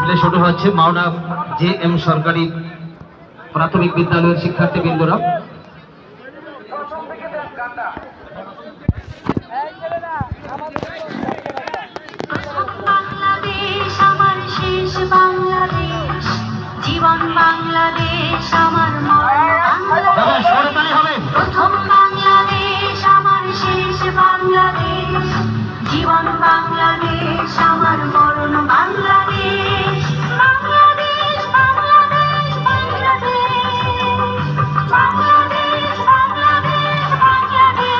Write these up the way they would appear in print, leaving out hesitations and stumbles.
থেকে শুরু হচ্ছে মাওনা JM সরকারি প্রাথমিক বিদ্যালয়ের শিক্ষার্থীবৃন্দরা। বাংলাদেশ আমার শেষ বাংলাদেশ, জীবন বাংলাদেশ আমার প্রথম বাংলাদেশ আমার শেষ বাংলাদেশ, জীবন বাংলাদেশ আমার মরণ বাংলাদেশ। বাংলাদেশ বাংলাদেশ বাংলাদেশ বাংলাদেশ বাংলাদেশ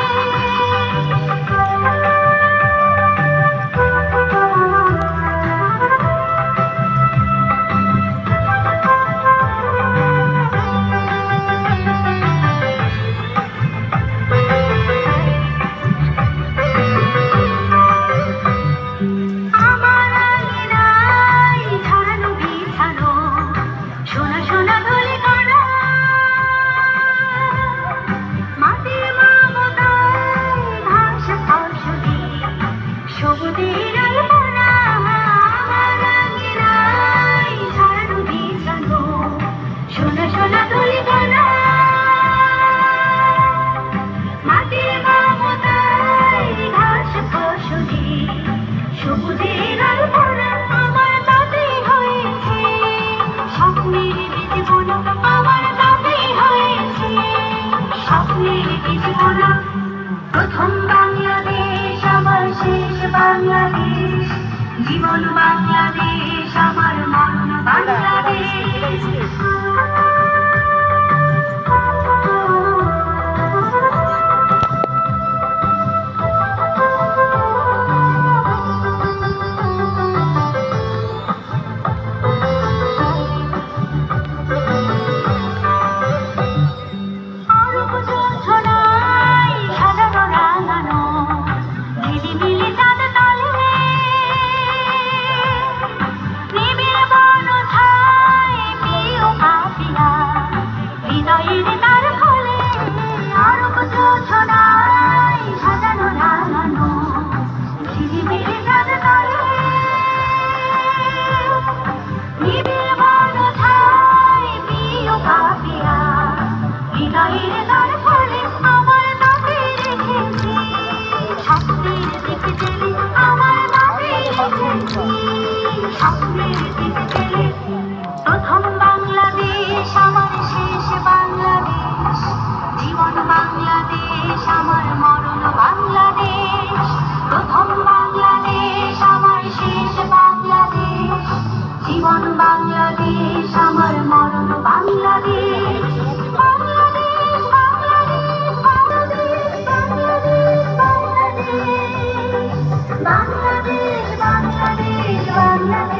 প্রথম বাংলাদেশ আমার শেষ বাংলাদেশ, জীবন বাংলাদেশ আমার মরণ বাংলাদেশ। প্রথম বাংলাদেশ আমার শেষ বাংলাদেশ, জীবন বাংলাদেশ আমার মরণ বাংলাদেশ। প্রথম বাংলাদেশ আমার শেষ বাংলাদেশ, জীবন বাংলাদেশ আমার মরণ বাংলাদেশ। বাংলাদেশ বাংলাদেশ বাংলাদেশ বাংলাদেশ বাংলাদেশ বাংলাদেশ বাংলাদেশ বাংলাদেশ।